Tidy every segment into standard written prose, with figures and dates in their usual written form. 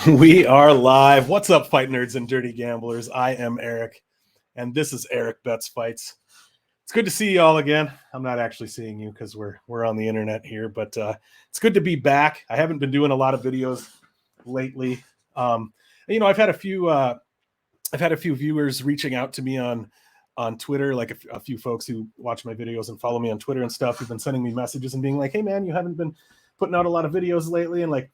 We are live. What's up, fight nerds and dirty gamblers? I am Erik, and this is Erik Bets Fights. It's good to see you all again. I'm not actually seeing you because we're on the internet here, but it's good to be back. I haven't been doing a lot of videos lately. I've had a few viewers reaching out to me on Twitter, like a few folks who watch my videos and follow me on Twitter and stuff, who've been sending me messages and being like, "Hey, man, you haven't been putting out a lot of videos lately," and like.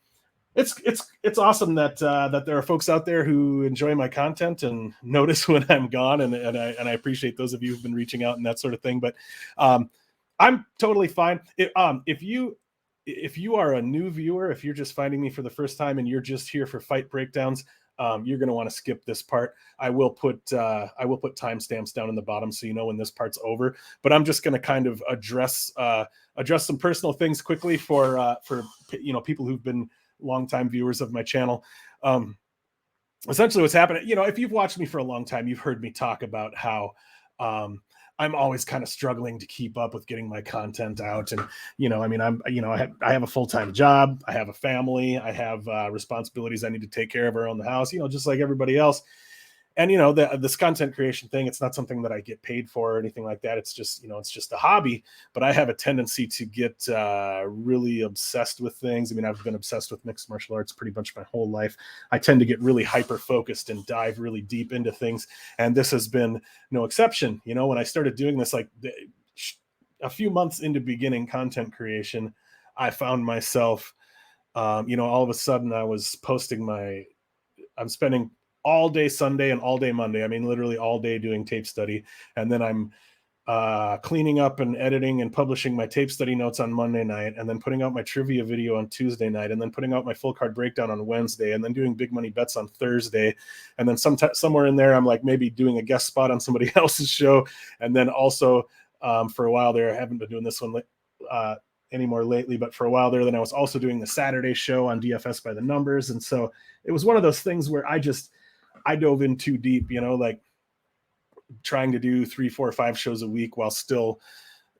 It's awesome that there are folks out there who enjoy my content and notice when I'm gone, and I appreciate those of you who've been reaching out and that sort of thing. But I'm totally fine. If you are a new viewer, if you're just finding me for the first time and you're just here for fight breakdowns, you're going to want to skip this part. I will put timestamps down in the bottom so you know when this part's over. But I'm just going to kind of address some personal things quickly for people who've been longtime viewers of my channel. Essentially what's happening, if you've watched me for a long time, you've heard me talk about how I'm always kind of struggling to keep up with getting my content out. And, I have a full-time job. I have a family. I have responsibilities I need to take care of around the house, just like everybody else. And, this content creation thing, it's not something that I get paid for or anything like that. It's just, it's just a hobby. But I have a tendency to get really obsessed with things. I mean, I've been obsessed with mixed martial arts pretty much my whole life. I tend to get really hyper-focused and dive really deep into things. And this has been no exception. When I started doing this, like a few months into beginning content creation, I found myself, all of a sudden I was posting I'm spending all day Sunday and all day Monday. I mean, literally all day doing tape study. And then I'm cleaning up and editing and publishing my tape study notes on Monday night, and then putting out my trivia video on Tuesday night, and then putting out my full card breakdown on Wednesday, and then doing big money bets on Thursday. And then somewhere in there, I'm like maybe doing a guest spot on somebody else's show. And then also for a while there, I haven't been doing this one anymore lately, but for a while there, then I was also doing the Saturday show on DFS by the Numbers. And so it was one of those things where I dove in too deep, like trying to do 3, 4, 5 shows a week while still,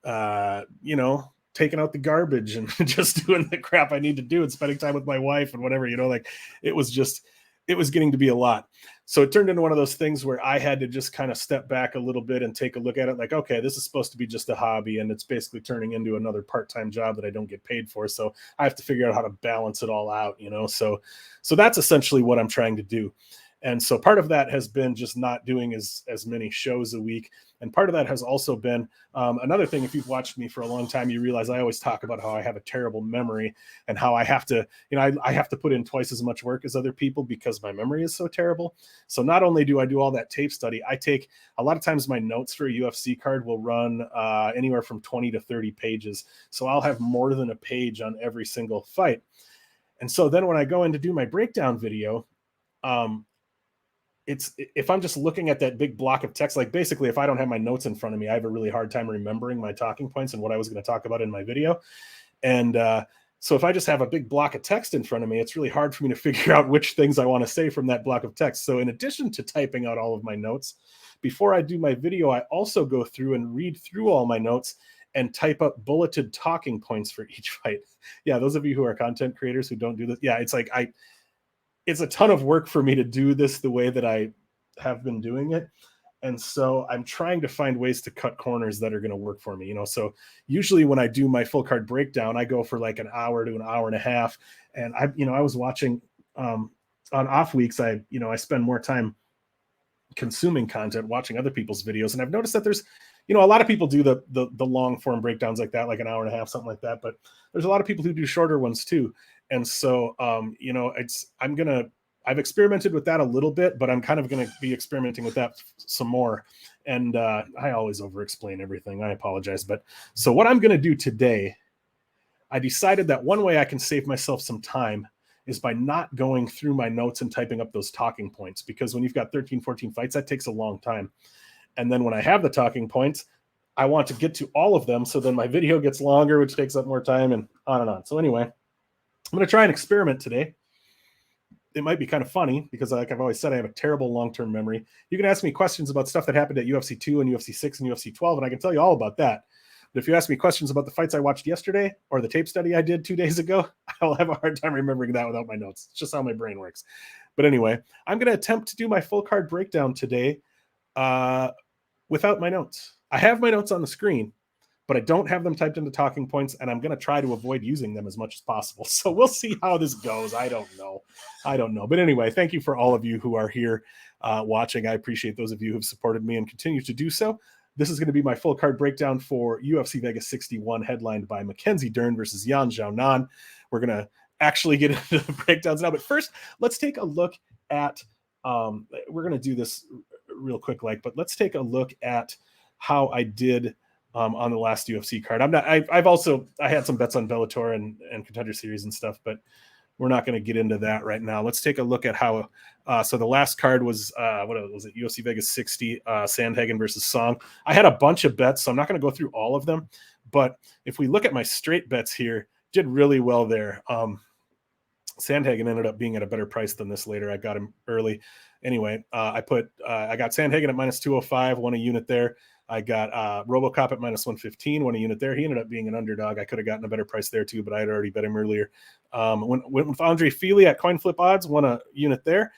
taking out the garbage and just doing the crap I need to do and spending time with my wife and whatever, like it was getting to be a lot. So it turned into one of those things where I had to just kind of step back a little bit and take a look at it like, okay, this is supposed to be just a hobby, and it's basically turning into another part-time job that I don't get paid for. So I have to figure out how to balance it all out, so that's essentially what I'm trying to do. And so part of that has been just not doing as many shows a week. And part of that has also been another thing. If you've watched me for a long time, you realize I always talk about how I have a terrible memory and how I have to, I have to put in twice as much work as other people because my memory is so terrible. So not only do I do all that tape study, I take a lot of times my notes for a UFC card will run anywhere from 20 to 30 pages. So I'll have more than a page on every single fight. And so then when I go in to do my breakdown video, if I'm just looking at that big block of text, like basically if I don't have my notes in front of me, I have a really hard time remembering my talking points and what I was going to talk about in my video. And so if I just have a big block of text in front of me, it's really hard for me to figure out which things I want to say from that block of text. So in addition to typing out all of my notes, before I do my video, I also go through and read through all my notes and type up bulleted talking points for each fight. Yeah, those of you who are content creators who don't do this, yeah, it's like it's a ton of work for me to do this the way that I have been doing it. And so I'm trying to find ways to cut corners that are going to work for me, So usually when I do my full card breakdown, I go for like an hour to an hour and a half. And I was watching on off weeks, I spend more time consuming content, watching other people's videos. And I've noticed that there's, a lot of people do the long form breakdowns like that, like an hour and a half, something like that. But there's a lot of people who do shorter ones too. And so, I've experimented with that a little bit, but I'm kind of going to be experimenting with that some more. And I always over-explain everything. I apologize. But so what I'm going to do today, I decided that one way I can save myself some time is by not going through my notes and typing up those talking points, because when you've got 13, 14 fights, that takes a long time. And then when I have the talking points, I want to get to all of them. So then my video gets longer, which takes up more time, and on and on. So anyway, I'm going to try an experiment today. It might be kind of funny because, like I've always said, I have a terrible long-term memory. You can ask me questions about stuff that happened at UFC 2 and UFC 6 and UFC 12, and I can tell you all about that. But if you ask me questions about the fights I watched yesterday or the tape study I did 2 days ago, I'll have a hard time remembering that without my notes. It's just how my brain works. But anyway, I'm going to attempt to do my full card breakdown today without my notes. I have my notes on the screen, but I don't have them typed into talking points, and I'm going to try to avoid using them as much as possible. So we'll see how this goes. I don't know. But anyway, thank you for all of you who are here watching. I appreciate those of you who've supported me and continue to do so. This is going to be my full card breakdown for UFC Vegas 61, headlined by Mackenzie Dern versus Xiaonan. We're going to actually get into the breakdowns now. But first, let's take a look at, we're going to do this real quick, but let's take a look at how I did on the last UFC card. I had some bets on Bellator and Contender Series and stuff, but we're not going to get into that right now. Let's take a look at how, so the last card was, what was it? UFC Vegas 60, Sandhagen versus Song. I had a bunch of bets, so I'm not going to go through all of them, but if we look at my straight bets here, did really well there. Sandhagen ended up being at a better price than this later. I got him early. Anyway, I got Sandhagen at minus 205, won a unit there. I got RoboCop at minus 115, won a unit there. He ended up being an underdog. I could have gotten a better price there too, but I had already bet him earlier. Went with Andre Feely at coin flip odds, won a unit there.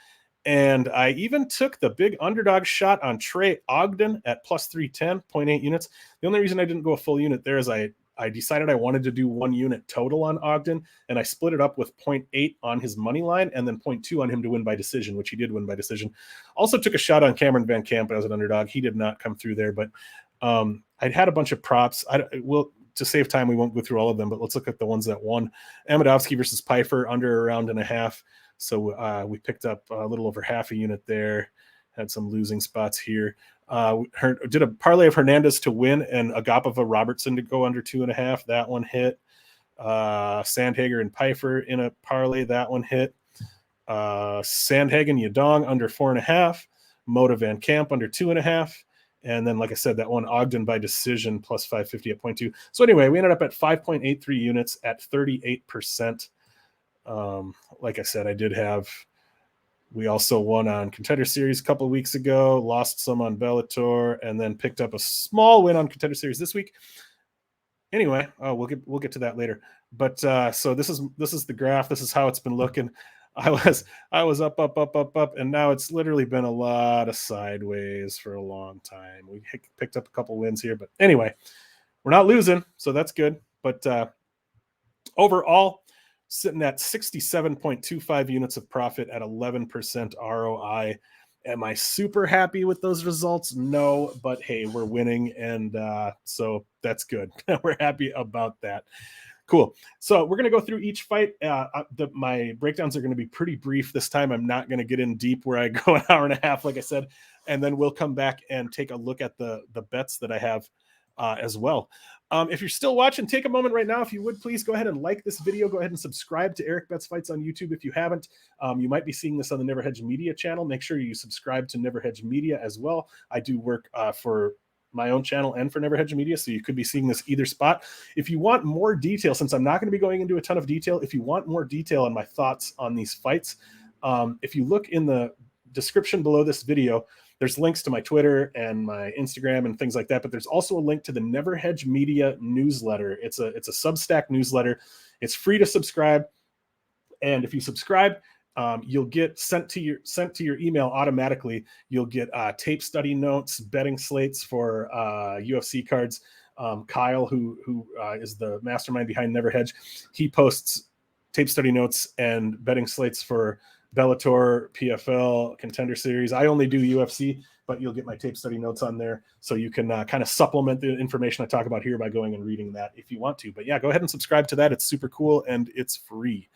And I even took the big underdog shot on Trey Ogden at plus 310, 0.8 units. The only reason I didn't go a full unit there is I decided I wanted to do 1 unit total on Ogden, and I split it up with 0.8 on his money line and then 0.2 on him to win by decision, which he did win by decision. Also took a shot on Cameron Van Camp as an underdog. He did not come through there, but I'd had a bunch of props. To save time, we won't go through all of them, but let's look at the ones that won. Amadovsky versus Pfeiffer, under a round and a half. So we picked up a little over half a unit there. Had some losing spots here. Did a parlay of Hernandez to win and Agapova Robertson to go under 2.5. That one hit. Sandhagen and Pfeiffer in a parlay. That one hit. Sandhagen Yadong under 4.5. Mota Van Camp under 2.5. And then, like I said, that one Ogden by decision plus 550 at 0.2. So anyway, we ended up at 5.83 units at 38%. Like I said, I did have. We also won on Contender Series a couple of weeks ago, lost some on Bellator, and then picked up a small win on Contender Series this week. Anyway, we'll get to that later. But so this is the graph. This is how it's been looking. I was up, and now it's literally been a lot of sideways for a long time. We picked up a couple wins here, but anyway, we're not losing, so that's good. But overall, sitting at 67.25 units of profit at 11% ROI. Am I super happy with those results? No, but hey, we're winning, and so that's good. We're happy about that. Cool. So we're going to go through each fight. My breakdowns are going to be pretty brief this time. I'm not going to get in deep where I go an hour and a half, like I said, and then we'll come back and take a look at the bets that I have as well. If you're still watching, take a moment right now. If you would, please go ahead and like this video. Go ahead and subscribe to Erik Bets Fights on YouTube if you haven't. You might be seeing this on the Never Hedge Media channel. Make sure you subscribe to Never Hedge Media as well. I do work for my own channel and for Never Hedge Media, so you could be seeing this either spot. If you want more detail, since I'm not going to be going into a ton of detail, if you want more detail on my thoughts on these fights, if you look in the description below this video, there's links to my Twitter and my Instagram and things like that, but there's also a link to the Never Hedge Media newsletter. It's a Substack newsletter. It's free to subscribe, and if you subscribe, you'll get sent to your email automatically. You'll get tape study notes, betting slates for UFC cards. Kyle, who is the mastermind behind Never Hedge, he posts tape study notes and betting slates for Bellator, PFL, Contender Series. I only do UFC, but you'll get my tape study notes on there, so you can kind of supplement the information I talk about here by going and reading that if you want to. But yeah, go ahead and subscribe to that. It's super cool and it's free.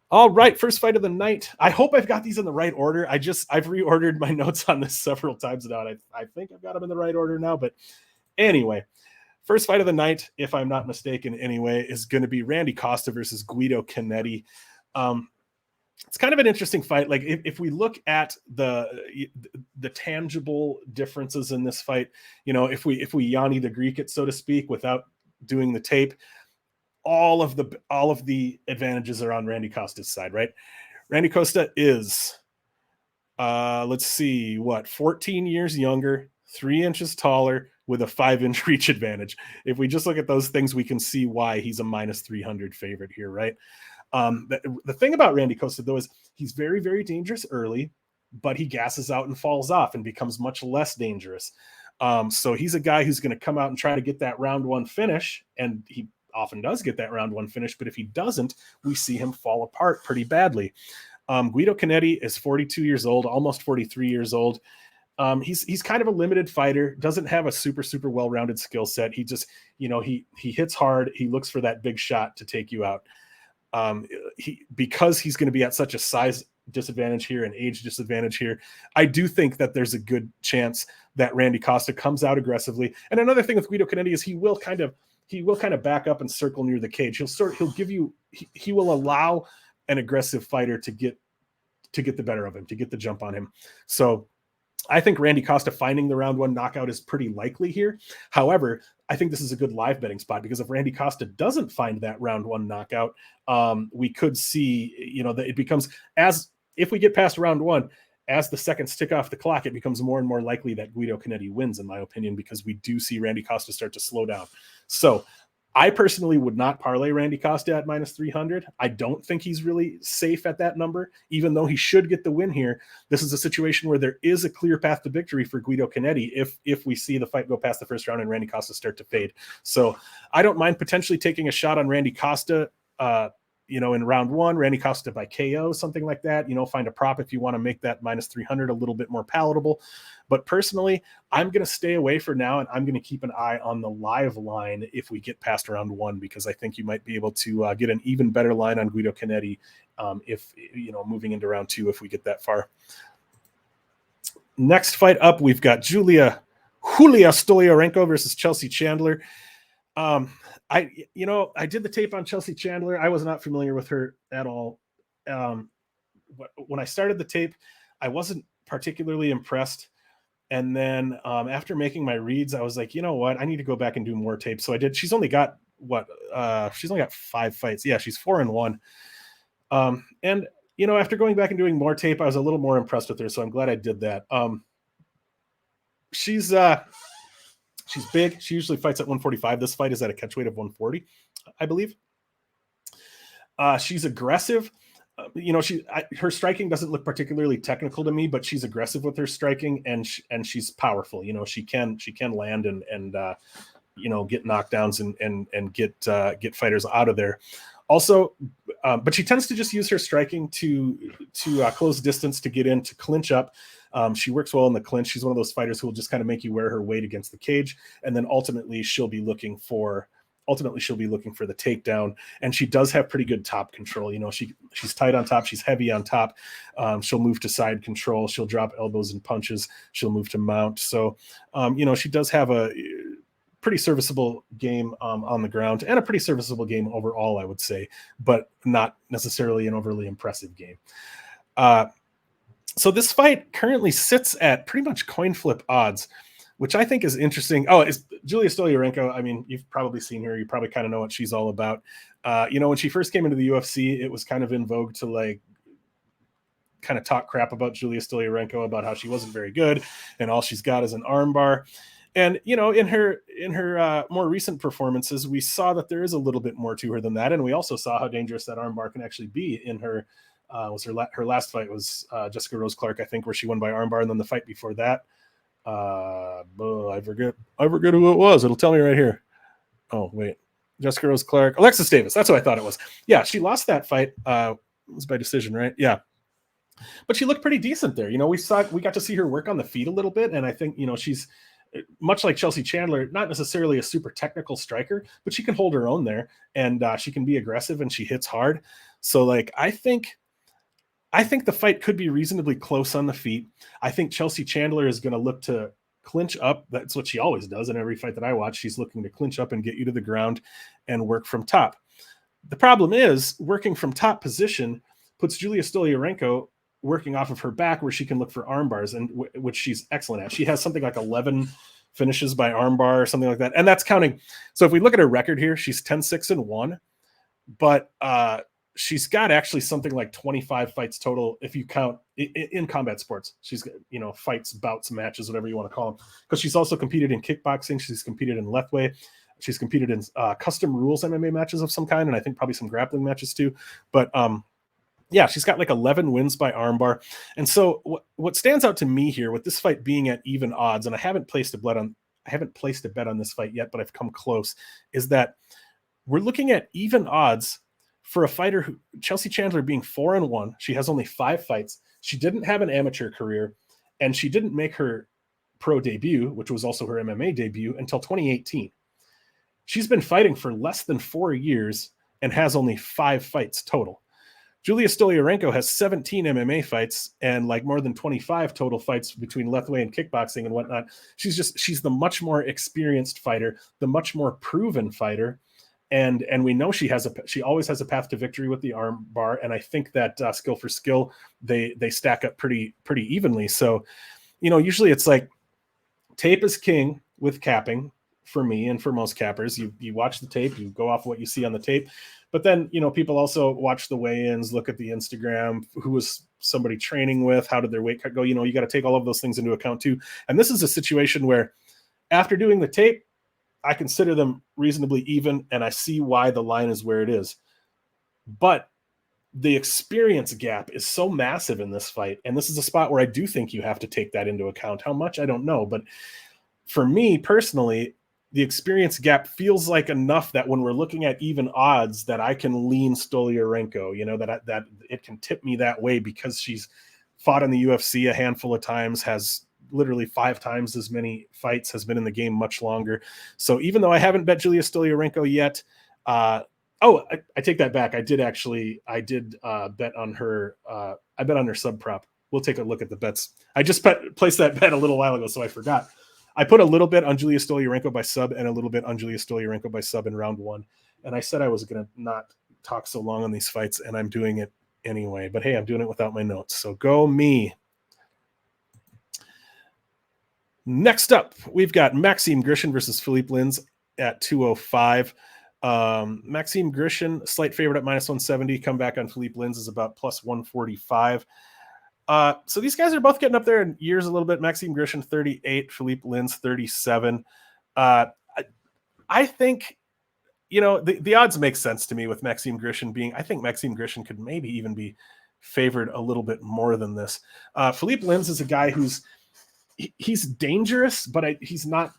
All right, first fight of the night. I hope I've got these in the right order. I've reordered my notes on this several times now. I think I've got them in the right order now. But anyway, first fight of the night, if I'm not mistaken anyway, is going to be Randy Costa versus Guido Cannetti. It's kind of an interesting fight. Like if we look at the tangible differences in this fight, if we Yanni the Greek it, so to speak, without doing the tape, all of the advantages are on Randy Costa's side, right? Randy Costa is, 14 years younger, 3 inches taller with a 5-inch reach advantage. If we just look at those things, we can see why he's a minus 300 favorite here, right? The thing about Randy Costa, though, is he's very, very dangerous early, but he gasses out and falls off and becomes much less dangerous. So he's a guy who's going to come out and try to get that round one finish, and he often does get that round one finish, but if he doesn't, we see him fall apart pretty badly. Guido Cannetti is 42 years old, almost 43 years old. He's kind of a limited fighter, doesn't have a super, super well-rounded skill set. He just, he hits hard. He looks for that big shot to take you out. Because he's going to be at such a size disadvantage here and age disadvantage here, I do think that there's a good chance that Randy Costa comes out aggressively. And another thing with Guido Cannetti is he will kind of back up and circle near the cage. He will allow an aggressive fighter to get the better of him, to get the jump on him. So I think Randy Costa finding the round one knockout is pretty likely here. However, I think this is a good live betting spot, because if Randy Costa doesn't find that round one knockout, we could see, that it becomes, as if we get past round one, as the seconds tick off the clock, it becomes more and more likely that Guido Cannetti wins, in my opinion, because we do see Randy Costa start to slow down. So I personally would not parlay Randy Costa at minus 300. I don't think he's really safe at that number, even though he should get the win here. This is a situation where there is a clear path to victory for Guido Cannetti if we see the fight go past the first round and Randy Costa start to fade. So I don't mind potentially taking a shot on Randy Costa, in round one, Randy Costa by KO, something like that. Find a prop if you want to make that minus 300 a little bit more palatable. But personally, I'm going to stay away for now, and I'm going to keep an eye on the live line if we get past round one, because I think you might be able to get an even better line on Guido Cannetti if, moving into round two, if we get that far. Next fight up, we've got Julia Stoliarenko versus Chelsea Chandler. I did the tape on Chelsea Chandler. I was not familiar with her at all. When I started the tape, I wasn't particularly impressed. And then after making my reads, I was like, you know what? I need to go back and do more tapes. So I did. She's only got 5 fights. Yeah, she's 4-1. And after going back and doing more tape, I was a little more impressed with her. So I'm glad I did that. She's big. She usually fights at 145. This fight is at a catch weight of 140, I believe. She's aggressive. Her striking doesn't look particularly technical to me, but she's aggressive with her striking, and she's powerful. She can land and get knockdowns and get fighters out of there. Also, but she tends to just use her striking to close distance, to get in, to clinch up. She works well in the clinch. She's one of those fighters who will just kind of make you wear her weight against the cage, and then ultimately she'll be looking for the takedown. And she does have pretty good top control. She's tight on top. She's heavy on top. She'll move to side control. She'll drop elbows and punches. She'll move to mount. So, she does have a pretty serviceable game on the ground, and a pretty serviceable game overall, I would say, but not necessarily an overly impressive game. So this fight currently sits at pretty much coin flip odds, which I think is interesting. Oh, it's Julia Stoliarenko. I mean, you've probably seen her. You probably kind of know what she's all about. When she first came into the UFC, it was kind of in vogue to kind of talk crap about Julia Stoliarenko, about how she wasn't very good and all she's got is an armbar. And, in her more recent performances, we saw that there is a little bit more to her than that. And we also saw how dangerous that armbar can actually be in her. Her last fight was Jessica Rose Clark, I think, where she won by armbar. And then the fight before that, I forget who it was. It'll tell me right here. Oh, wait. Jessica Rose Clark, Alexis Davis. That's what I thought it was. Yeah, she lost that fight. It was by decision, right? Yeah. But she looked pretty decent there. We got to see her work on the feet a little bit. And I think, she's much like Chelsea Chandler, not necessarily a super technical striker, but she can hold her own there, and she can be aggressive, and she hits hard. So I think the fight could be reasonably close on the feet. I think Chelsea Chandler is going to look to clinch up. That's what she always does in every fight that I watch. She's looking to clinch up and get you to the ground and work from top. The problem is, working from top position puts Julia Stoliarenko working off of her back, where she can look for arm bars, and which she's excellent at. She has something like 11 finishes by arm bar or something like that. And that's counting. So if we look at her record here, she's 10-6-1, but she's got actually something like 25 fights total if you count in combat sports. She's got, fights, bouts, matches, whatever you want to call them, because she's also competed in kickboxing. She's competed in Lethwei. She's competed in custom rules MMA matches of some kind, and I think probably some grappling matches too. But yeah, she's got like 11 wins by armbar. And so what stands out to me here with this fight being at even odds, and I haven't placed a bet on this fight yet, but I've come close, is that we're looking at even odds for a fighter who, Chelsea Chandler, being 4-1. She has only 5 fights. She didn't have an amateur career, and she didn't make her pro debut, which was also her MMA debut, until 2018. She's been fighting for less than 4 years and has only 5 fights total. Julia Stoliarenko has 17 MMA fights and like more than 25 total fights between Lethwei and kickboxing and whatnot. She's the much more experienced fighter, the much more proven fighter. And we know she always has a path to victory with the arm bar. And I think that skill for skill, they stack up pretty evenly. So, usually it's like tape is king with capping for me and for most cappers. You watch the tape, you go off what you see on the tape. But then, people also watch the weigh-ins, look at the Instagram, who was somebody training with, how did their weight cut go? You got to take all of those things into account too. And this is a situation where after doing the tape, I consider them reasonably even, and I see why the line is where it is. But the experience gap is so massive in this fight, and this is a spot where I do think you have to take that into account. How much, I don't know. But for me personally, the experience gap feels like enough that when we're looking at even odds that I can lean Stoliarenko, that it can tip me that way because she's fought in the UFC a handful of times, has literally 5 times as many fights, has been in the game much longer. So even though I haven't bet Julia Stoliarenko yet, I take that back. I did bet on her. I bet on her sub prop. We'll take a look at the bets. I just placed that bet a little while ago, so I forgot. I put a little bit on Julia Stoliarenko by sub and a little bit on Julia Stoliarenko by sub in round 1. And I said I was going to not talk so long on these fights, and I'm doing it anyway. But hey, I'm doing it without my notes. So go me. Next up, we've got Maxime Grishin versus Philippe Lins at 205. Maxime Grishin, slight favorite at -170. Comeback on Philippe Lins is about +145. So these guys are both getting up there in years a little bit. Maxime Grishin, 38, Philippe Lins, 37. I think, the odds make sense to me with Maxime Grishin being, I think Maxime Grishin could maybe even be favored a little bit more than this. Philippe Lins is a guy he's dangerous, but he's not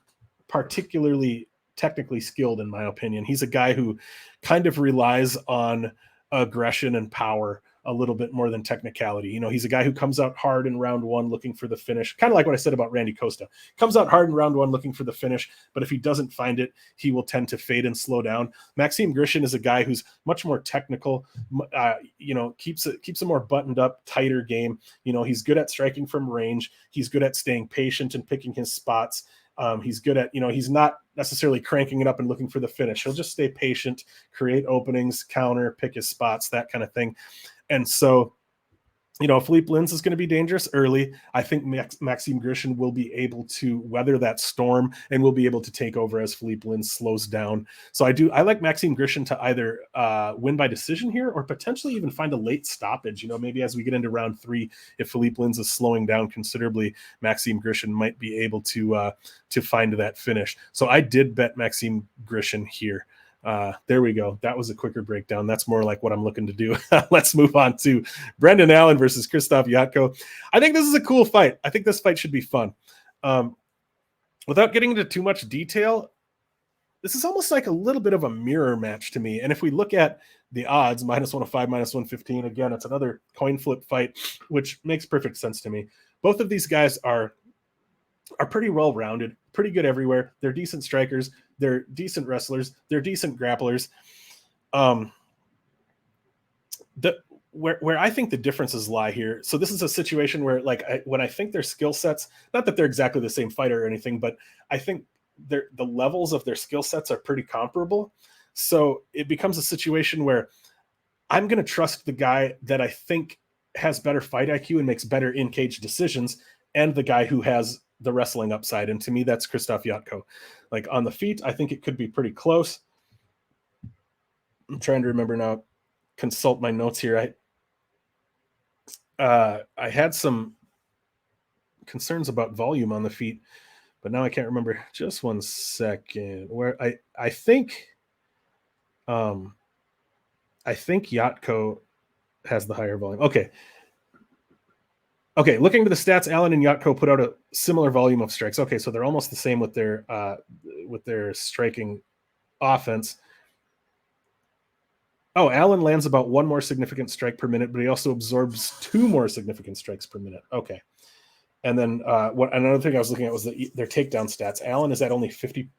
particularly technically skilled, in my opinion. He's a guy who kind of relies on aggression and power a little bit more than technicality. He's a guy who comes out hard in round 1 looking for the finish, kind of like what I said about Randy Costa. Comes out hard in round 1 looking for the finish, but if he doesn't find it, he will tend to fade and slow down. Maxime Grishin is a guy who's much more technical, keeps a more buttoned up, tighter game. He's good at striking from range. He's good at staying patient and picking his spots. He's good at, he's not necessarily cranking it up and looking for the finish. He'll just stay patient, create openings, counter, pick his spots, that kind of thing. And so, Philippe Lins is going to be dangerous early. I think Maxime Grishin will be able to weather that storm and will be able to take over as Philippe Lins slows down. So I like Maxime Grishin to either win by decision here or potentially even find a late stoppage. Maybe as we get into round 3, if Philippe Lins is slowing down considerably, Maxime Grishin might be able to find that finish. So I did bet Maxime Grishin here. There we go. That was a quicker breakdown. That's more like what I'm looking to do. Let's move on to Brendan Allen versus Krzysztof Jotko. I think this is a cool fight. I think this fight should be fun. Without getting into too much detail, this is almost like a little bit of a mirror match to me. And if we look at the odds, -105, -115, again, it's another coin flip fight, which makes perfect sense to me. Both of these guys are pretty well-rounded, pretty good everywhere. They're decent strikers. They're decent wrestlers. They're decent grapplers. Where I think the differences lie here. So this is a situation where, when I think their skill sets, not that they're exactly the same fighter or anything, but I think the levels of their skill sets are pretty comparable. So it becomes a situation where I'm going to trust the guy that I think has better fight IQ and makes better in-cage decisions, and the guy who has the wrestling upside. And to me, that's Krzysztof Jotko. On the feet, I think it could be pretty close. I'm trying to remember now. consult my notes here. I had some concerns about volume on the feet, but now I can't remember. Just one second. Where I think Jotko has the higher volume. Okay, looking to the stats, Allen and Jotko put out a similar volume of strikes. Okay, so they're almost the same with their striking offense. Oh, Allen lands about 1 more significant strike per minute, but he also absorbs 2 more significant strikes per minute. Okay. And then another thing I was looking at was their takedown stats. Allen is at only 50%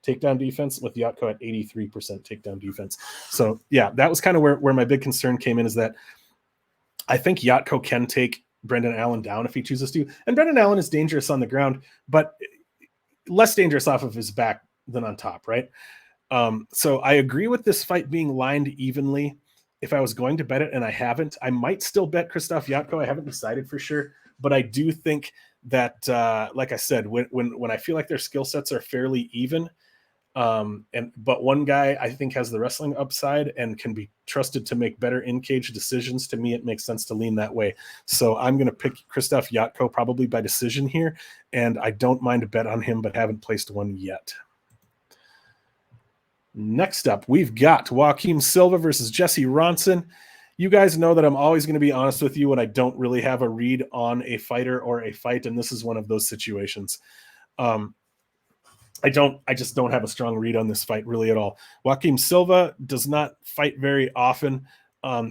takedown defense, with Jotko at 83% takedown defense. So yeah, that was kind of where my big concern came in, is that I think Jotko can take Brendan Allen down if he chooses to. And Brendan Allen is dangerous on the ground, but less dangerous off of his back than on top, right? So I agree with this fight being lined evenly. If I was going to bet it, and I haven't, I might still bet Krzysztof Jotko. I haven't decided for sure, but I do think that, like I said, when I feel like their skill sets are fairly even, but one guy I think has the wrestling upside and can be trusted to make better in-cage decisions, to me it makes sense to lean that way. So I'm going to pick Krzysztof Jotko probably by decision here, and I don't mind a bet on him, but haven't placed one yet. Next up, we've got Joaquim Silva versus Jesse Ronson. You guys know that I'm always going to be honest with you when I don't really have a read on a fighter or a fight, and this is one of those situations. I just don't have a strong read on this fight really at all. Joaquim Silva does not fight very often.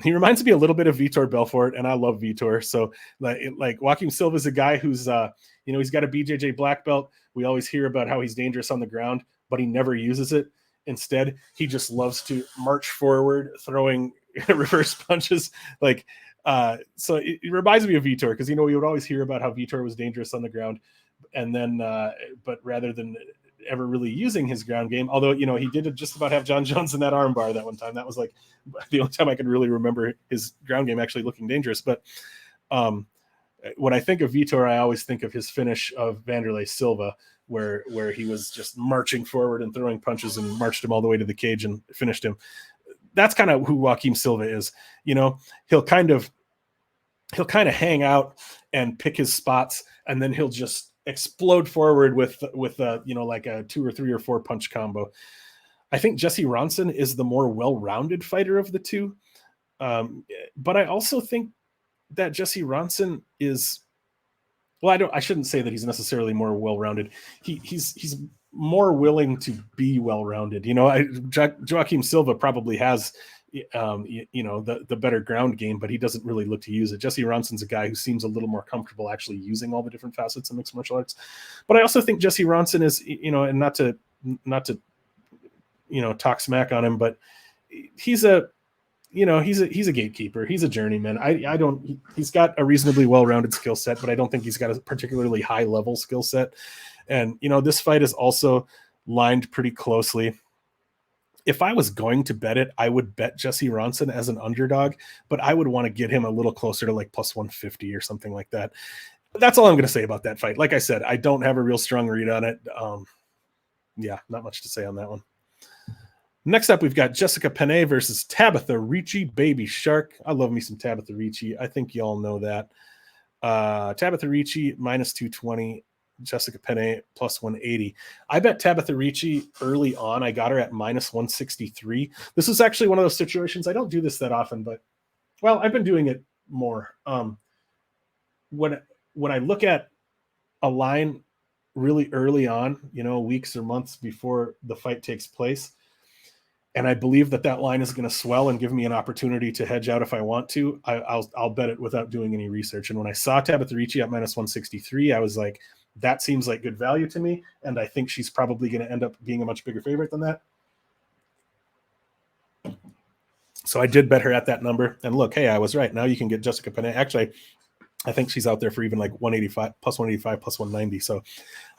He reminds me a little bit of Vitor Belfort, and I love Vitor. So like Joaquim Silva is a guy who's, he's got a BJJ black belt. We always hear about how he's dangerous on the ground, but he never uses it. Instead, he just loves to march forward, throwing reverse punches. So it reminds me of Vitor, because, we would always hear about how Vitor was dangerous on the ground. And then, but rather than ever really using his ground game, although, he did just about have John Jones in that armbar that one time. That was like the only time I can really remember his ground game actually looking dangerous. But when I think of Vitor, I always think of his finish of Vanderlei Silva, where he was just marching forward and throwing punches and marched him all the way to the cage and finished him. That's kind of who Joaquim Silva is. He'll kind of hang out and pick his spots, and then he'll just explode forward with like a 2 or 3 or 4 punch combo. I think Jesse Ronson is the more well-rounded fighter of the two. But I also think that Jesse Ronson is, I shouldn't say that he's necessarily more well-rounded. He's more willing to be well-rounded. Joaquim Silva probably has, the better ground game, but he doesn't really look to use it. Jesse Ronson's a guy who seems a little more comfortable actually using all the different facets of mixed martial arts. But I also think Jesse Ronson is, and not to talk smack on him, but he's a gatekeeper. He's a journeyman. He's got a reasonably well-rounded skill set, but I don't think he's got a particularly high level skill set. And, this fight is also lined pretty closely. If I was going to bet it, I would bet Jesse Ronson as an underdog, but I would want to get him a little closer to like plus 150 or something like that. That's all I'm going to say about that fight. Like I said, I don't have a real strong read on it. Not much to say on that one. Next up, we've got Jessica Penne versus Tabitha Ricci, Baby Shark. I love me some Tabitha Ricci. I think y'all know that. Tabitha Ricci minus 220, Jessica Penne plus 180. I bet Tabitha Ricci early on. I got her at minus 163. This is actually one of those situations. I don't do this that often, but I've been doing it more. When I look at a line really early on, weeks or months before the fight takes place, and I believe that line is going to swell and give me an opportunity to hedge out if I want to, I'll bet it without doing any research. And when I saw Tabitha Ricci at minus 163, I was like, that seems like good value to me, and I think she's probably going to end up being a much bigger favorite than that. So I did bet her at that number, and look, hey, I was right. Now you can get Jessica Penne. Actually, I think she's out there for even like 185, plus 190. So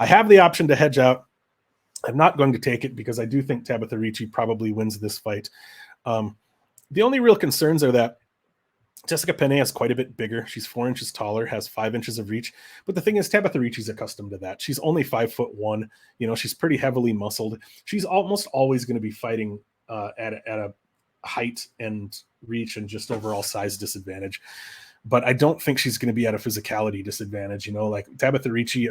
I have the option to hedge out. I'm not going to take it because I do think Tabitha Ricci probably wins this fight. The only real concerns are that Jessica Penne is quite a bit bigger. She's 4 inches taller, has 5 inches of reach. But the thing is, Tabitha Ricci's accustomed to that. She's only 5'1". She's pretty heavily muscled. She's almost always going to be fighting at a height and reach and just overall size disadvantage. But I don't think she's going to be at a physicality disadvantage. Like Tabitha Ricci,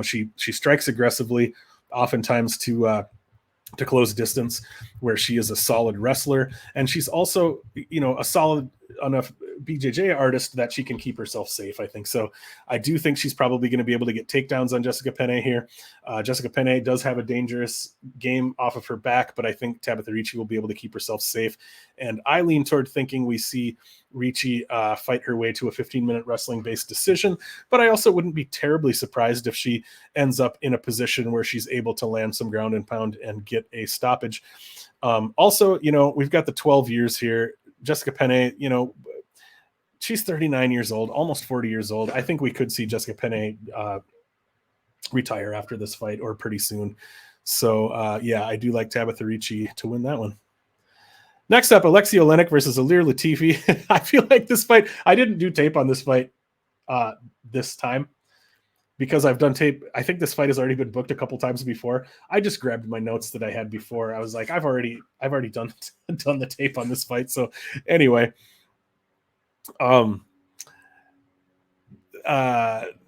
she strikes aggressively, oftentimes to close distance, where she is a solid wrestler, and she's also a solid enough BJJ artist that she can keep herself safe, I think. So I do think she's probably going to be able to get takedowns on Jessica Penne here. Jessica Penne does have a dangerous game off of her back, but I think Tabitha Ricci will be able to keep herself safe. And I lean toward thinking we see Ricci fight her way to a 15-minute wrestling-based decision, but I also wouldn't be terribly surprised if she ends up in a position where she's able to land some ground and pound and get a stoppage. Also, we've got the 12 years here. Jessica Penne, she's 39 years old, almost 40 years old. I think we could see Jessica Penne retire after this fight or pretty soon. So, I do like Tabitha Ricci to win that one. Next up, Alexei Oleinik versus Ilir Latifi. I feel like this fight, I didn't do tape on this fight this time because I've done tape. I think this fight has already been booked a couple times before. I just grabbed my notes that I had before. I was like, I've already done the tape on this fight. So anyway, Ilir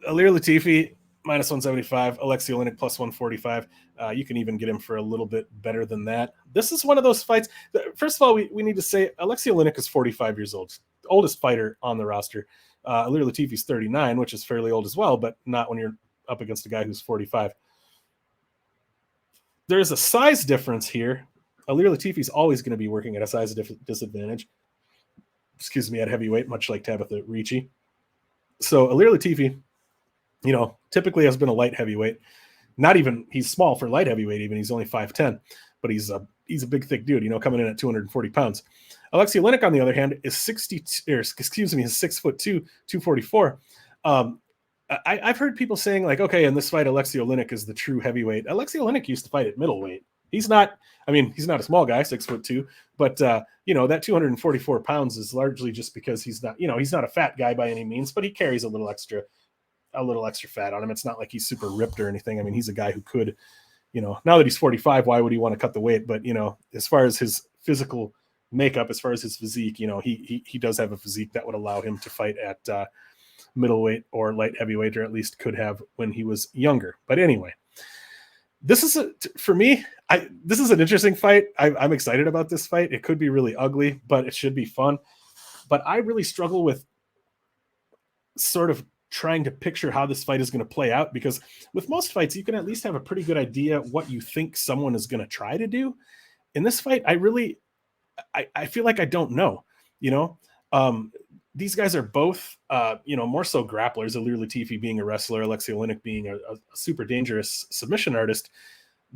Latifi minus 175, Alexei Oleinik plus 145. You can even get him for a little bit better than that. This is one of those fights. First of all, we need to say Alexei Oleinik is 45 years old, oldest fighter on the roster. Ilir Latifi is 39, which is fairly old as well, but not when you're up against a guy who's 45. There's a size difference here. Ilir Latifi is always going to be working at a size disadvantage. Excuse me, at heavyweight, much like Tabitha Ricci. So Ilir Latifi, typically has been a light heavyweight. Not even, he's small for light heavyweight even. He's only 5'10", but he's a big, thick dude, coming in at 240 pounds. Alexei Oleinik, on the other hand, is 6'2", 244. I've heard people saying like, okay, in this fight, Alexei Oleinik is the true heavyweight. Alexei Oleinik used to fight at middleweight. He's not a small guy, 6'2", but that 244 pounds is largely just because he's not a fat guy by any means, but he carries a little extra fat on him. It's not like he's super ripped or anything. I mean, he's a guy who could, now that he's 45, why would he want to cut the weight? But, as far as his physical makeup, as far as his physique, he does have a physique that would allow him to fight at middleweight or light heavyweight, or at least could have when he was younger. But anyway, this is for me, this is an interesting fight. I'm excited about this fight. It could be really ugly, but it should be fun. But I really struggle with sort of trying to picture how this fight is going to play out, because with most fights, you can at least have a pretty good idea what you think someone is going to try to do. In this fight, I feel like I don't know, these guys are both, more so grapplers, Ilir Latifi being a wrestler, Alexei Oleinik being a super dangerous submission artist.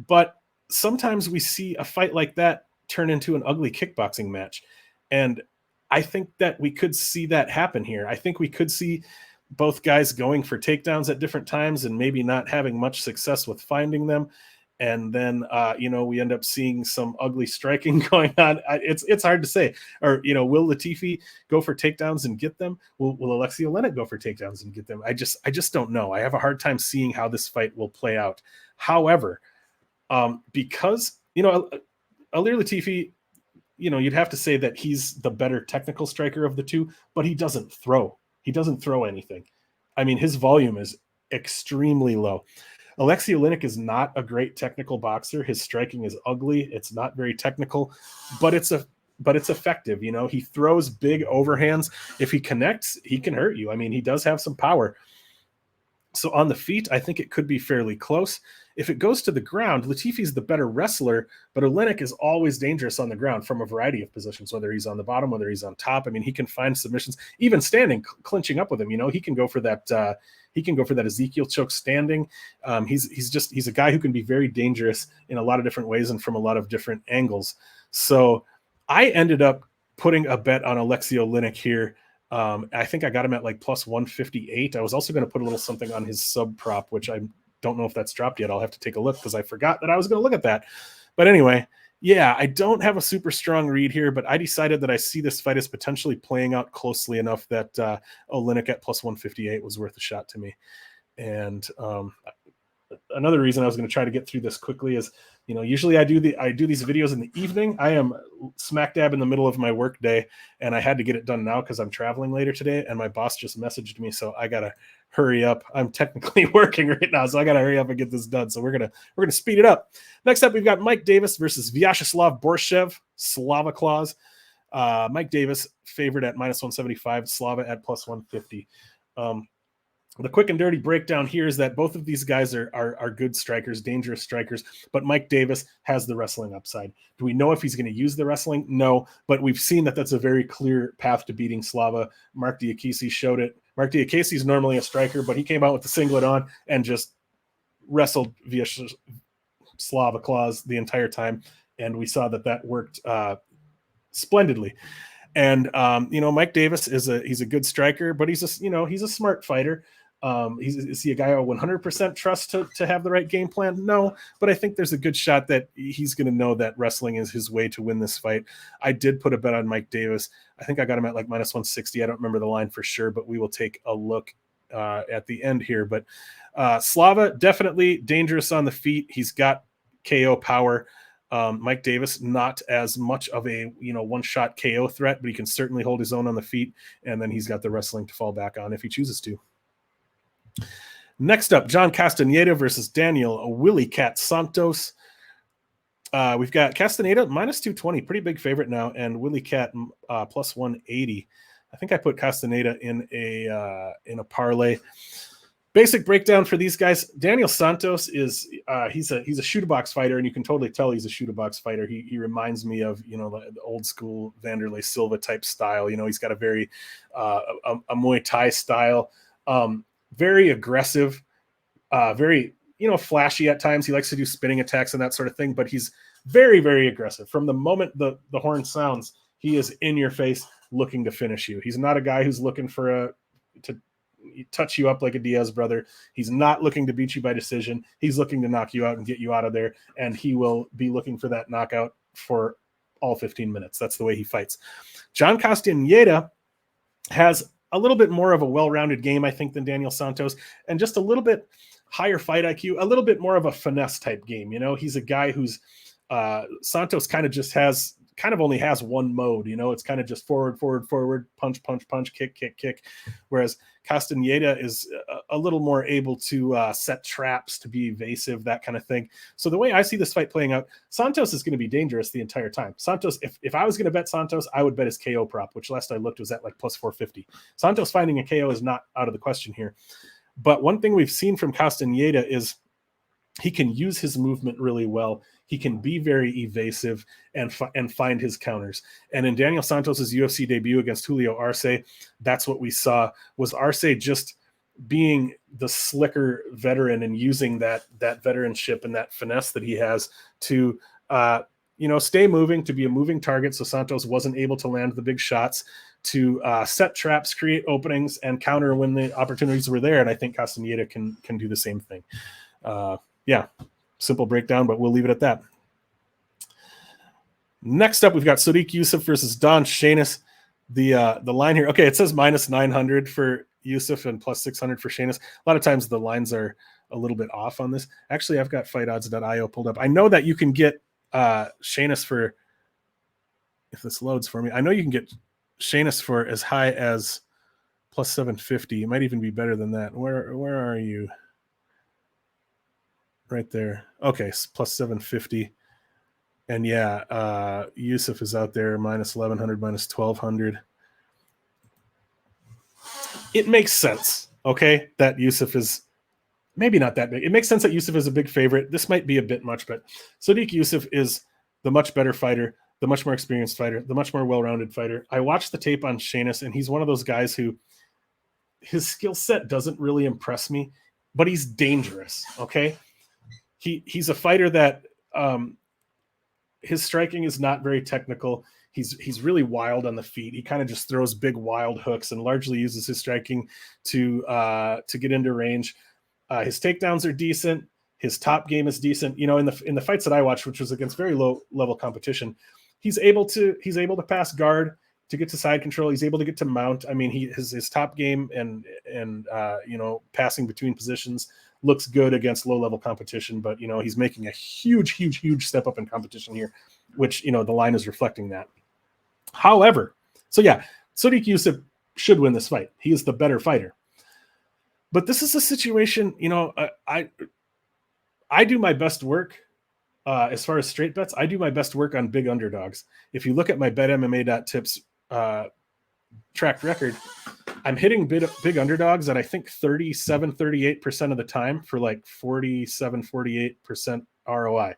But sometimes we see a fight like that turn into an ugly kickboxing match. And I think that we could see that happen here. I think we could see both guys going for takedowns at different times and maybe not having much success with finding them. And then, we end up seeing some ugly striking going on. It's hard to say. Or, will Latifi go for takedowns and get them? Will Alexei Oleinik go for takedowns and get them? I just don't know. I have a hard time seeing how this fight will play out. However, because, Ilir Latifi, you'd have to say that he's the better technical striker of the two, but he doesn't throw. He doesn't throw anything. I mean, his volume is extremely low. Alexei Oleinik is not a great technical boxer. His striking is ugly. It's not very technical, but it's effective. He throws big overhands. If he connects, he can hurt you. I mean, he does have some power. So on the feet, I think it could be fairly close. If it goes to the ground, Latifi's the better wrestler, but Oleinik is always dangerous on the ground from a variety of positions, whether he's on the bottom, whether he's on top. I mean, he can find submissions, even standing, clinching up with him. He can go for that. He can go for that Ezekiel choke standing. He's a guy who can be very dangerous in a lot of different ways and from a lot of different angles. So I ended up putting a bet on Alexei Oleinik here. I think I got him at like plus 158. I was also going to put a little something on his sub prop, which I don't know if that's dropped yet. I'll have to take a look because I forgot that I was going to look at that. But anyway, yeah, I don't have a super strong read here, but I decided that I see this fight as potentially playing out closely enough that Oleinik at plus 158 was worth a shot to me. And another reason I was going to try to get through this quickly is, usually I do these videos in the evening. I am smack dab in the middle of my work day, and I had to get it done now because I'm traveling later today, and my boss just messaged me, so I gotta hurry up. I'm technically working right now, so I gotta hurry up and get this done. So we're gonna speed it up. Next up, we've got Mike Davis versus Vyacheslav Borshev, Slava Claus. Mike Davis favored at -175, Slava at +150. The quick and dirty breakdown here is that both of these guys are good strikers, dangerous strikers, but Mike Davis has the wrestling upside. Do we know if he's going to use the wrestling? No, but we've seen that that's a very clear path to beating Slava. Mark Diakisi showed it. Mark Diakisi is normally a striker, but he came out with the singlet on and just wrestled via Slava Claus the entire time, and we saw that worked splendidly. And Mike Davis he's a good striker, but he's a smart fighter. Is he a guy I 100% trust to have the right game plan? No, but I think there's a good shot that he's going to know that wrestling is his way to win this fight. I did put a bet on Mike Davis. I think I got him at like -160. I don't remember the line for sure, but we will take a look at the end here. But Slava, definitely dangerous on the feet. He's got KO power. Mike Davis, not as much of a one-shot KO threat, but he can certainly hold his own on the feet, and then he's got the wrestling to fall back on if he chooses to. Next up, John Castaneda versus Daniel Willie Cat Santos. We've got Castaneda -220, pretty big favorite now, and Willie Cat +180. I think I put Castaneda in a parlay. Basic breakdown for these guys. Daniel Santos is he's a shoot-a-box fighter, and you can totally tell he's a shoot-a-box fighter. He reminds me of the old school Vanderlei Silva type style. He's got a very a Muay Thai style, very aggressive, very flashy at times. He likes to do spinning attacks and that sort of thing, but he's very, very aggressive. From the moment the horn sounds, he is in your face looking to finish you. He's not a guy who's looking to touch you up like a Diaz brother. He's not looking to beat you by decision. He's looking to knock you out and get you out of there, and he will be looking for that knockout for all 15 minutes. That's the way he fights. John Castaneda has a little bit more of a well-rounded game, I think, than Daniel Santos, and just a little bit higher fight IQ, a little bit more of a finesse type game. He's a guy who's Santos kind of only has one mode. It's kind of just forward, punch, kick. Whereas Castaneda is a little more able to set traps, to be evasive, that kind of thing. So the way I see this fight playing out, Santos is going to be dangerous the entire time. Santos, if I was going to bet Santos, I would bet his KO prop, which last I looked was at like +450. Santos finding a KO is not out of the question here. But one thing we've seen from Castaneda is he can use his movement really well. He can be very evasive and find his counters. And in Daniel Santos's UFC debut against Julio Arce, that's what we saw, was Arce just being the slicker veteran and using that veteranship and that finesse that he has to stay moving, to be a moving target. So Santos wasn't able to land the big shots, to set traps, create openings, and counter when the opportunities were there. And I think Castaneda can do the same thing. Simple breakdown, but we'll leave it at that. Next up, we've got Sodiq Yussuf versus Don Shainis. The line here, okay, it says -900 for Yussuf and +600 for Shainis. A lot of times the lines are a little bit off on this. Actually, I've got fightodds.io pulled up. I know that you can get Shainis for, if this loads for me, I know you can get Shainis for as high as +750. It might even be better than that. Where are you? Right there. Okay, +750. And Yussuf is out there -1100, -1200. It makes sense, okay, that Yussuf is maybe not that big. It makes sense that Yussuf is a big favorite. This might be a bit much, but Sodiq Yussuf is the much better fighter, the much more experienced fighter, the much more well-rounded fighter. I watched the tape on Shainis, and he's one of those guys who his skill set doesn't really impress me, but he's dangerous, okay? He's a fighter that his striking is not very technical. He's really wild on the feet. He kind of just throws big wild hooks and largely uses his striking to get into range. His takedowns are decent. His top game is decent. In the fights that I watched, which was against very low level competition, he's able to pass guard. to get to side control. He's able to get to mount. I mean, his top game and passing between positions looks good against low level competition, but he's making a huge step up in competition here, which the line is reflecting that. However, Sodiq Yussuf should win this fight. He is the better fighter. But this is a situation, I do my best work as far as straight bets. I do my best work on big underdogs. If you look at my BetMMA.tips track record, I'm hitting big underdogs at I think 37-38% of the time for like 47-48% ROI.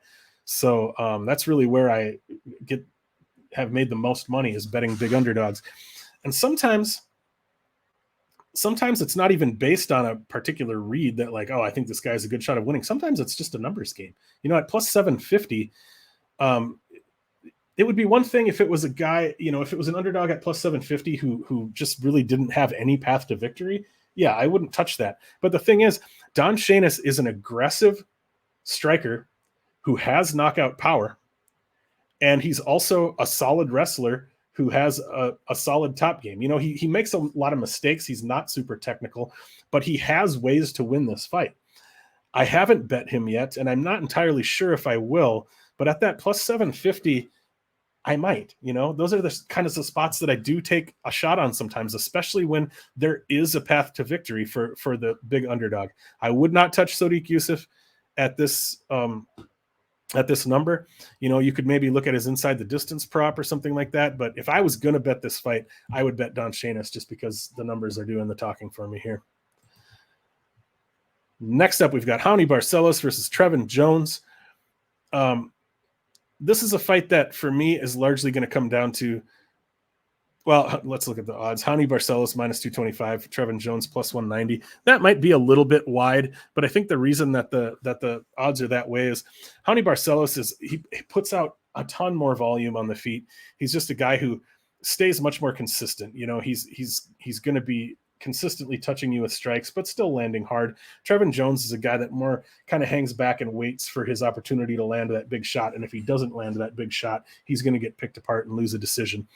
So that's really where I have made the most money, is betting big underdogs. And sometimes it's not even based on a particular read that like, oh, I think this guy's a good shot of winning. Sometimes it's just a numbers game. At plus 750, it would be one thing if it was a guy, if it was an underdog at plus 750 who just really didn't have any path to victory. Yeah, I wouldn't touch that. But the thing is, Don Shainis is an aggressive striker who has knockout power, and he's also a solid wrestler who has a solid top game. He makes a lot of mistakes. He's not super technical, but he has ways to win this fight. I haven't bet him yet, and I'm not entirely sure if I will, but at that plus 750, I might. Those are the kind of the spots that I do take a shot on sometimes, especially when there is a path to victory for the big underdog. I would not touch Sodiq Yussuf at this number. You could maybe look at his inside the distance prop or something like that. But if I was going to bet this fight, I would bet Don Shainis just because the numbers are doing the talking for me here. Next up, we've got Raoni Barcelos versus Trevin Jones. This is a fight that for me is largely going to come down to, well, let's look at the odds. Raoni Barcelos minus 225, Trevin Jones plus 190. That might be a little bit wide, but I think the reason that the odds are that way is Raoni Barcelos he puts out a ton more volume on the feet. He's just a guy who stays much more consistent. He's going to be consistently touching you with strikes, but still landing hard. Trevin Jones is a guy that more kind of hangs back and waits for his opportunity to land that big shot. And if he doesn't land that big shot, he's going to get picked apart and lose a decision.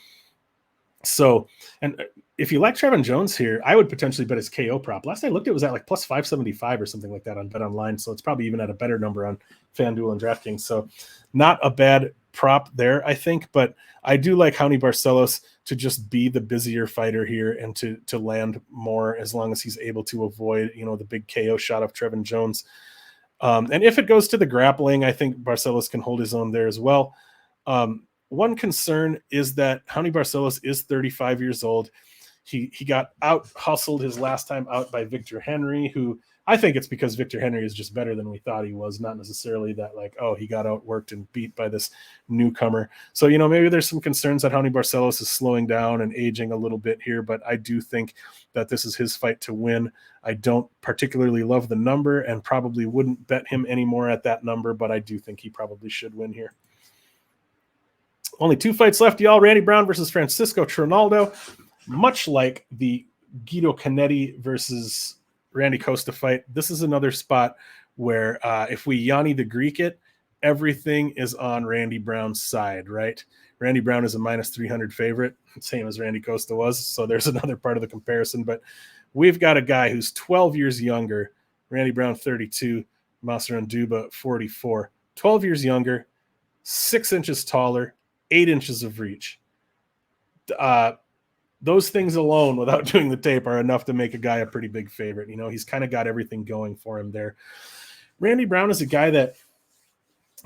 So, and if you like Trevin Jones here, I would potentially bet his KO prop. Last I looked, it was at like plus 575 or something like that on Bet Online. So it's probably even at a better number on FanDuel and DraftKings. So not a bad prop there, I think. But I do like Raoni Barcelos to just be the busier fighter here and to land more, as long as he's able to avoid, the big KO shot of Trevin Jones. And if it goes to the grappling, I think Barcelos can hold his own there as well. One concern is that Raoni Barcelos is 35 years old. He got out hustled his last time out by Victor Henry, who I think it's because Victor Henry is just better than we thought he was, not necessarily that like, oh, he got outworked and beat by this newcomer. So, maybe there's some concerns that Raoni Barcelos is slowing down and aging a little bit here, but I do think that this is his fight to win. I don't particularly love the number and probably wouldn't bet him anymore at that number, but I do think he probably should win here. Only 2 fights left, y'all. Randy Brown versus Francisco Trinaldo. Much like the Guido Cannetti versus Randy Costa fight, this is another spot where if we Yanni the Greek it, everything is on Randy Brown's side, right? Randy Brown is a minus 300 favorite, same as Randy Costa was. So there's another part of the comparison. But we've got a guy who's 12 years younger, Randy Brown 32, Massaran Duba 44, 12 years younger, 6 inches taller, 8 inches of reach. Those things alone, without doing the tape, are enough to make a guy a pretty big favorite. He's kind of got everything going for him there. Randy Brown is a guy that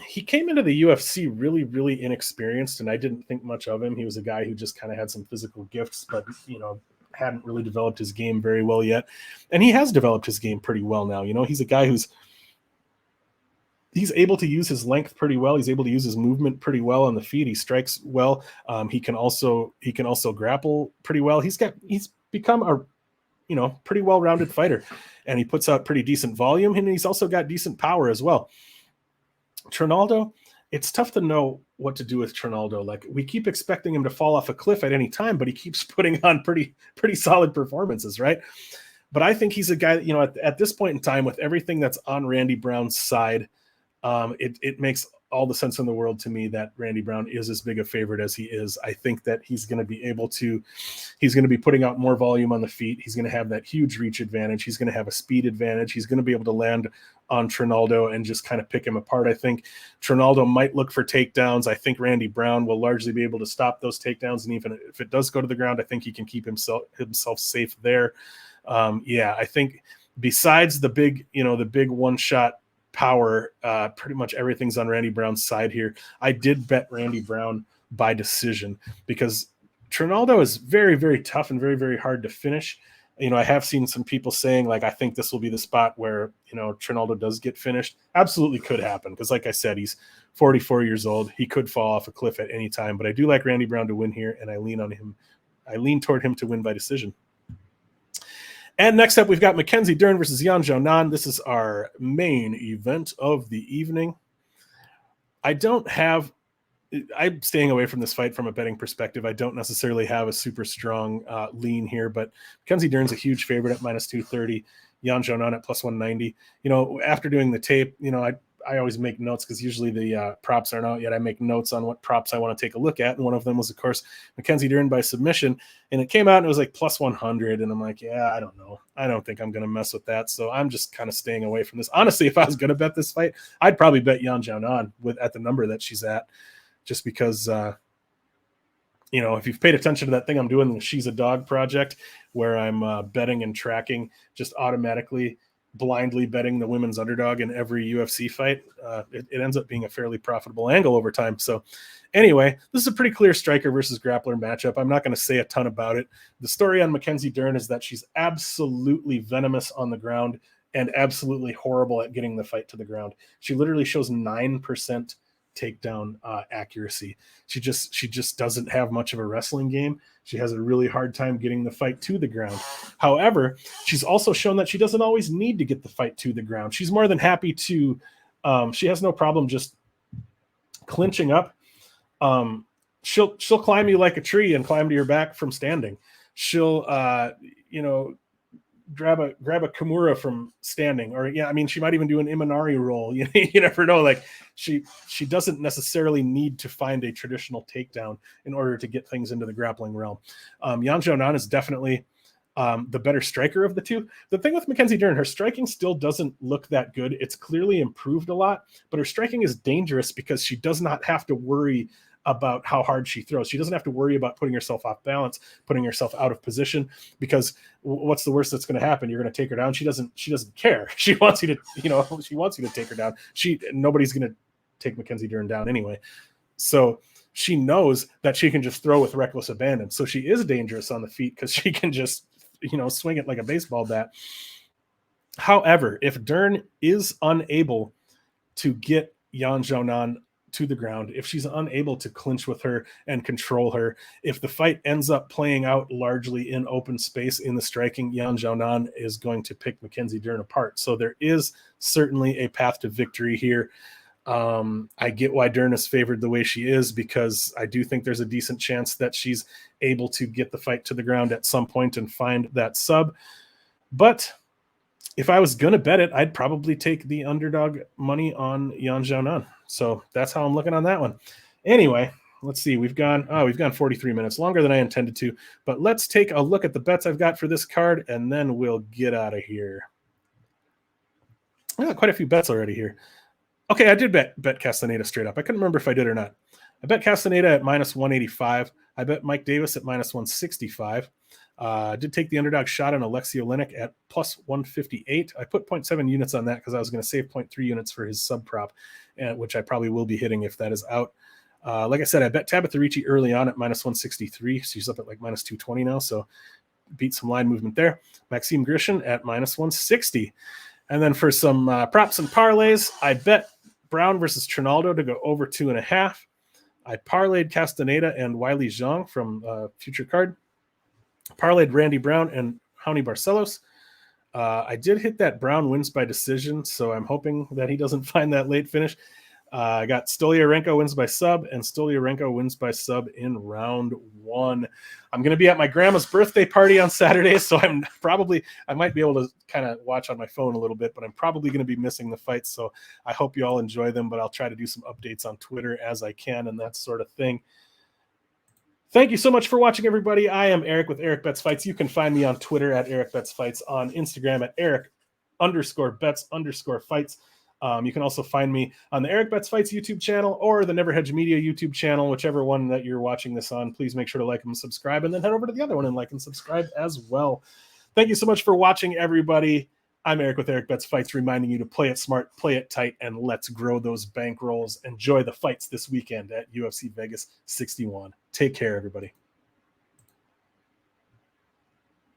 he came into the UFC really, really inexperienced, and I didn't think much of him. He was a guy who just kind of had some physical gifts, but, hadn't really developed his game very well yet. And he has developed his game pretty well now. He's a guy he's able to use his length pretty well. He's able to use his movement pretty well on the feet. He strikes well. He can also grapple pretty well. He's become a pretty well-rounded fighter, and he puts out pretty decent volume, and he's also got decent power as well. Trinaldo, it's tough to know what to do with Trinaldo. Like, we keep expecting him to fall off a cliff at any time, but he keeps putting on pretty solid performances, right? But I think he's a guy that, at this point in time, with everything that's on Randy Brown's side, it makes all the sense in the world to me that Randy Brown is as big a favorite as he is. I think that he's going to be putting out more volume on the feet. He's going to have that huge reach advantage. He's going to have a speed advantage. He's going to be able to land on Trinaldo and just kind of pick him apart. I think Trinaldo might look for takedowns. I think Randy Brown will largely be able to stop those takedowns. And even if it does go to the ground, I think he can keep himself safe there. I think besides the big one-shot power, pretty much everything's on Randy Brown's side here. I did bet Randy Brown by decision because Trinaldo is very, very tough and very, very hard to finish. I have seen some people saying, like, I think this will be the spot where, Trinaldo does get finished. Absolutely could happen because, like I said, he's 44 years old. He could fall off a cliff at any time, but I do like Randy Brown to win here, and I lean on him. I lean toward him to win by decision. And next up, we've got Mackenzie Dern versus Xiaonan. This is our main event of the evening. I'm staying away from this fight from a betting perspective. I don't necessarily have a super strong lean here, but Mackenzie Dern's a huge favorite at minus 230. Xiaonan at plus 190. After doing the tape, I always make notes because usually the props aren't out yet. I make notes on what props I want to take a look at. And one of them was, of course, Mackenzie Dern by submission. And it came out and it was like plus 100. And I'm like, yeah, I don't know. I don't think I'm going to mess with that. So I'm just kind of staying away from this. Honestly, if I was going to bet this fight, I'd probably bet Xiaonan at the number that she's at. Just because, if you've paid attention to that thing I'm doing, the She's a Dog project, where I'm betting and tracking, just automatically, blindly betting the women's underdog in every UFC fight, it ends up being a fairly profitable angle over time. So anyway, this is a pretty clear striker versus grappler matchup. I'm not going to say a ton about it. The story on Mackenzie Dern is that she's absolutely venomous on the ground and absolutely horrible at getting the fight to the ground. She literally shows 9% takedown accuracy. She just doesn't have much of a wrestling game. She has a really hard time getting the fight to the ground. However, she's also shown that she doesn't always need to get the fight to the ground. She's more than happy to she has no problem just clinching up. She'll climb you like a tree and climb to your back from standing. She'll grab a Kimura from standing, or she might even do an Imanari roll. You never know. Like she doesn't necessarily need to find a traditional takedown in order to get things into the grappling realm. Xiaonan is definitely the better striker of the two. The thing with Mackenzie Dern, her striking still doesn't look that good. It's clearly improved a lot, but her striking is dangerous because she does not have to worry about how hard she throws. She doesn't have to worry about putting herself off balance, putting herself out of position, because what's the worst that's going to happen? You're going to take her down. She doesn't care. She wants you to take her down. Nobody's going to take Mackenzie Dern down anyway. So she knows that she can just throw with reckless abandon. So she is dangerous on the feet because she can just, swing it like a baseball bat. However, if Dern is unable to get Xiaonan to the ground, if she's unable to clinch with her and control her, if the fight ends up playing out largely in open space in the striking, Xiaonan is going to pick Mackenzie Dern apart. So there is certainly a path to victory here. I get why Dern is favored the way she is, because I do think there's a decent chance that she's able to get the fight to the ground at some point and find that sub. But if I was going to bet it, I'd probably take the underdog money on Xiaonan. So that's how I'm looking on that one. Anyway, let's see. We've gone 43 minutes, longer than I intended to. But let's take a look at the bets I've got for this card, and then we'll get out of here. I got quite a few bets already here. Okay, I did bet Castaneda straight up. I couldn't remember if I did or not. I bet Castaneda at minus 185. I bet Mike Davis at minus 165. I did take the underdog shot on Oleinik at plus 158. I put 0.7 units on that because I was going to save 0.3 units for his sub prop, which I probably will be hitting if that is out. Like I said, I bet Tabitha Ricci early on at minus 163. She's up at like minus 220 now, so beat some line movement there. Maxime Grishin at minus 160. And then for some props and parlays, I bet Brown versus Trinaldo to go over 2.5. I parlayed Castaneda and Wiley Zhang from Future Card. Parlayed Randy Brown and Raoni Barcelos. I did hit that Brown wins by decision, so I'm hoping that he doesn't find that late finish. I got Stoliarenko wins by sub and Stoliarenko wins by sub in round 1. I'm going to be at my grandma's birthday party on Saturday, so I might be able to kind of watch on my phone a little bit, but I'm probably going to be missing the fights, so I hope you all enjoy them, but I'll try to do some updates on Twitter as I can and that sort of thing. Thank you so much for watching, everybody. I am Erik with Erik Bets Fights. You can find me on Twitter at Erik Bets Fights, on Instagram at Erik_Bets_Fights. You can also find me on the Erik Bets Fights YouTube channel or the Never Hedge Media YouTube channel, whichever one that you're watching this on. Please make sure to like and subscribe, and then head over to the other one and like and subscribe as well. Thank you so much for watching, everybody. I'm Erik with Erik Bets Fights, reminding you to play it smart, play it tight, and let's grow those bankrolls. Enjoy the fights this weekend at UFC Vegas 61. Take care, everybody.